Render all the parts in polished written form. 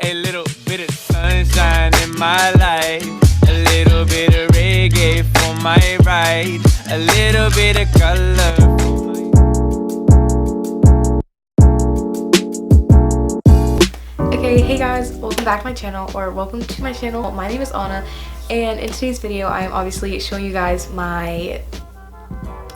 A little bit of sunshine in my life, a little bit of reggae for my ride, a little bit of color. Okay, hey guys, welcome back to my channel, or welcome to my channel. My name is Anna, and in today's video I am obviously showing you guys my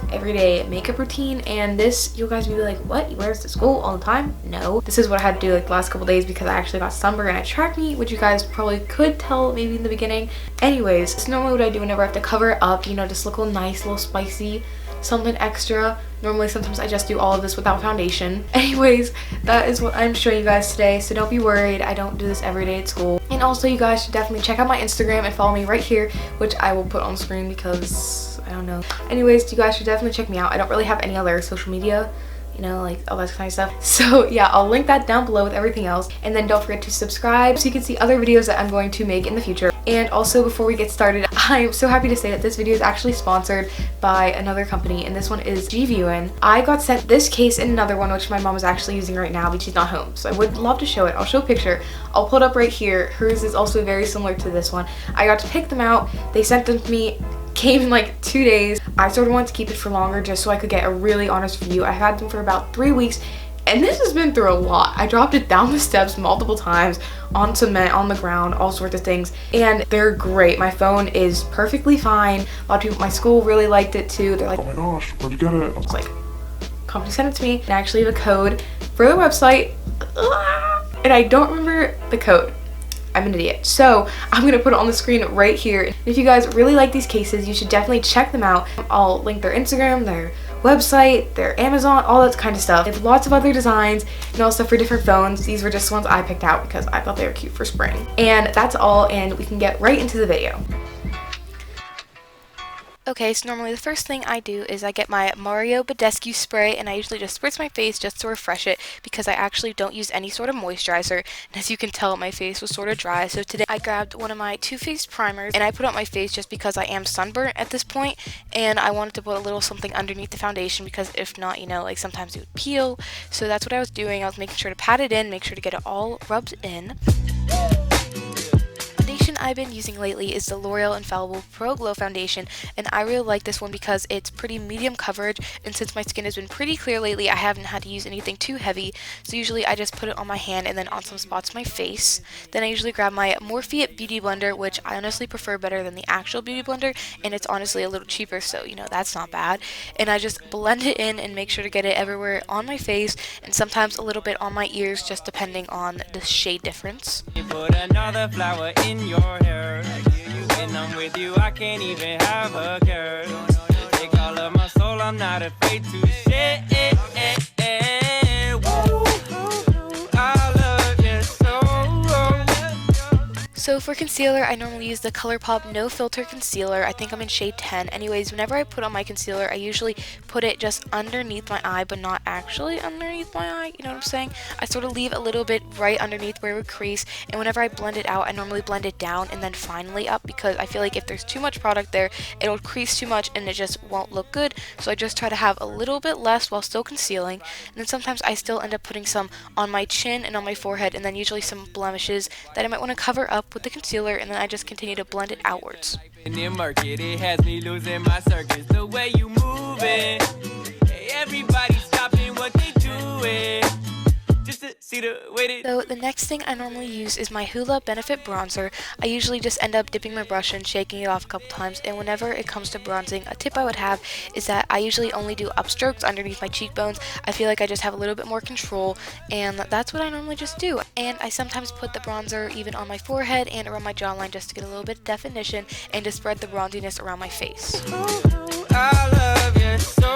everyday makeup routine. And this, you guys will be like, what, you wear this to school all the time? No, this is what I had to do like the last couple days because I actually got sunburn and track me, which you guys probably could tell maybe in the beginning. Anyways, it's normally what I do whenever I have to cover it up, you know, just look a little nice, a little spicy, something extra. Normally sometimes I just do all of this without foundation. Anyways, that is what I'm showing you guys today, so don't be worried, I don't do this every day at school. And also you guys should definitely check out my Instagram and follow me right here, which I will put on screen because I don't know. Anyways, you guys should definitely check me out. I don't really have any other social media, you know, like all that kind of stuff. So yeah, I'll link that down below with everything else. And then don't forget to subscribe so you can see other videos that I'm going to make in the future. And also, before we get started, I'm so happy to say that this video is actually sponsored by another company, and this one is Gviewin. I got sent this case and another one, which my mom is actually using right now, but she's not home. So I would love to show it. I'll show a picture. I'll pull it up right here. Hers is also very similar to this one. I got to pick them out. They sent them to me. Came in like 2 days. I sort of wanted to keep it for longer just so I could get a really honest review. I've had them for about 3 weeks, and this has been through a lot. I dropped it down the steps multiple times, on cement, on the ground, all sorts of things, and they're great. My phone is perfectly fine. A lot of people at my school really liked it too. They're like, oh my gosh, where'd you get it? I was like, company sent it to me, and I actually have a code for the website, and I don't remember the code. I'm an idiot. So I'm gonna put it on the screen right here. If you guys really like these cases, you should definitely check them out. I'll link their Instagram, their website, their Amazon, all that kind of stuff. They have lots of other designs and also for different phones. These were just ones I picked out because I thought they were cute for spring. And that's all, and we can get right into the video. Okay, so normally the first thing I do is I get my Mario Badescu spray, and I usually just spritz my face just to refresh it because I actually don't use any sort of moisturizer. And as you can tell, my face was sort of dry. So today I grabbed one of my Too Faced primers and I put on my face just because I am sunburnt at this point, and I wanted to put a little something underneath the foundation because if not, you know, like sometimes it would peel. So that's what I was doing. I was making sure to pat it in, make sure to get it all rubbed in. I've been using lately is the L'Oreal Infallible Pro Glow foundation, and I really like this one because it's pretty medium coverage, and since my skin has been pretty clear lately, I haven't had to use anything too heavy, so usually I just put it on my hand and then on some spots of my face. Then I usually grab my Morphe Beauty Blender, which I honestly prefer better than the actual Beauty Blender, and it's honestly a little cheaper, so you know, that's not bad. And I just blend it in and make sure to get it everywhere on my face, and sometimes a little bit on my ears, just depending on the shade difference. Put another flower in your hair. When I'm with you, I can't even have a care. Take all of my soul, I'm not afraid to share. So for concealer, I normally use the ColourPop No Filter Concealer. I think I'm in shade 10. Anyways, whenever I put on my concealer, I usually put it just underneath my eye, but not actually underneath my eye, you know what I'm saying? I sort of leave a little bit right underneath where it would crease, and whenever I blend it out, I normally blend it down and then finally up because I feel like if there's too much product there, it'll crease too much and it just won't look good. So I just try to have a little bit less while still concealing, and then sometimes I still end up putting some on my chin and on my forehead, and then usually some blemishes that I might want to cover up with the concealer, and then I just continue to blend it outwards. In the market, it has me losing my circus. The way you move it, everybody stopping what they doing. Just to see the way So the next thing I normally use is my Hoola Benefit Bronzer. I usually just end up dipping my brush and shaking it off a couple times, and whenever it comes to bronzing, a tip I would have is that I usually only do upstrokes underneath my cheekbones. I feel like I just have a little bit more control, and that's what I normally just do. And I sometimes put the bronzer even on my forehead and around my jawline just to get a little bit of definition and to spread the bronziness around my face. I love you so.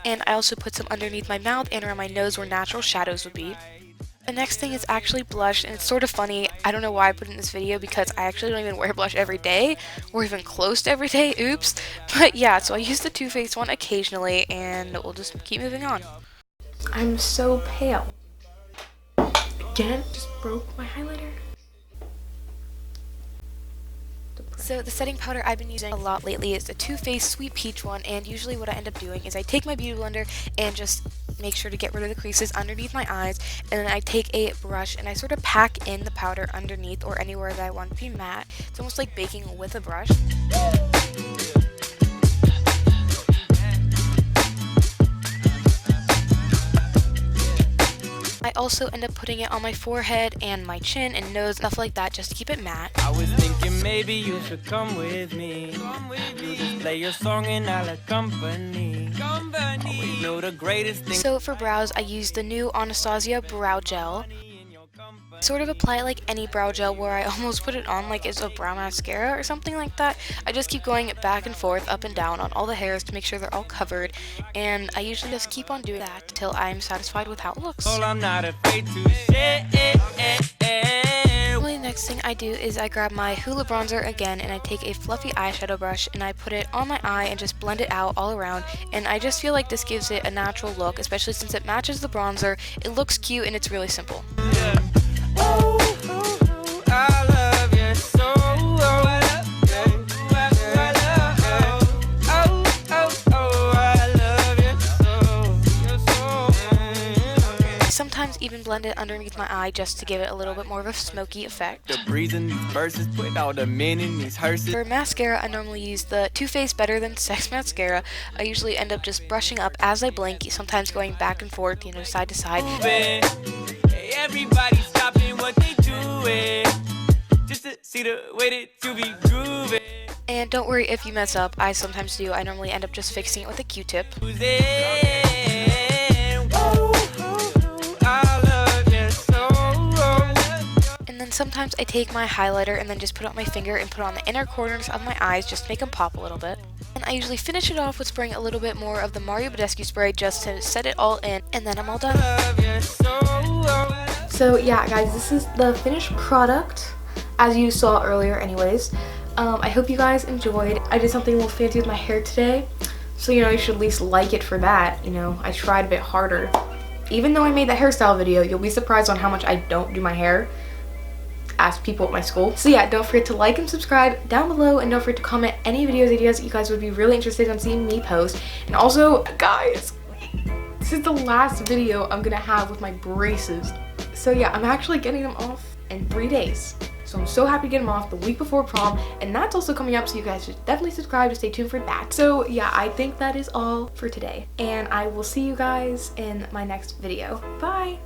And I also put some underneath my mouth and around my nose where natural shadows would be. The next thing is actually blush, and it's sort of funny. I don't know why I put it in this video because I actually don't even wear blush every day, or even close to every day, oops. But yeah, so I use the Too Faced one occasionally, and we'll just keep moving on. I'm so pale. Again, just broke my highlighter. So the setting powder I've been using a lot lately is the Too Faced Sweet Peach one, and usually what I end up doing is I take my beauty blender and just make sure to get rid of the creases underneath my eyes, and then I take a brush and I sort of pack in the powder underneath or anywhere that I want to be matte. It's almost like baking with a brush. I also end up putting it on my forehead and my chin and nose, stuff like that, just to keep it matte. I was thinking maybe you should come with me. You just play your song and I'll accompany. Always know the greatest thing. So for brows, I use the new Anastasia brow gel. Sort of apply it like any brow gel, where I almost put it on like it's a brow mascara or something like that. I just keep going back and forth, up and down on all the hairs to make sure they're all covered, and I usually just keep on doing that till I'm satisfied with how it looks. All I'm not afraid to share. The next thing I do is I grab my Hoola bronzer again, and I take a fluffy eyeshadow brush and I put it on my eye and just blend it out all around, and I just feel like this gives it a natural look, especially since it matches the bronzer. It looks cute and it's really simple. Yeah. I love you so. Sometimes even blend it underneath my eye just to give it a little bit more of a smoky effect. The breeze in these verses put all the men in these hearses. For mascara, I normally use the Too Faced Better Than Sex mascara. I usually end up just brushing up as I blink, sometimes going back and forth, side to side. Hey, everybody stopping what they doing, just to see the way that you be grooving. And don't worry if you mess up, I sometimes do. I normally end up just fixing it with a Q-tip. And then sometimes I take my highlighter and then just put it on my finger and put it on the inner corners of my eyes just to make them pop a little bit. And I usually finish it off with spraying a little bit more of the Mario Badescu spray just to set it all in, and then I'm all done. So yeah guys, this is the finished product as you saw earlier anyways. I hope you guys enjoyed. I did something a little fancy with my hair today, so you should at least like it for that. I tried a bit harder. Even though I made that hairstyle video, you'll be surprised on how much I don't do my hair. Ask people at my school. So yeah, don't forget to like and subscribe down below, and don't forget to comment any videos ideas that you guys would be really interested in seeing me post. And also, guys, this is the last video I'm gonna have with my braces. So yeah, I'm actually getting them off in 3 days. So I'm so happy to get them off the week before prom, and that's also coming up, so you guys should definitely subscribe to stay tuned for that. So yeah, I think that is all for today, and I will see you guys in my next video. Bye!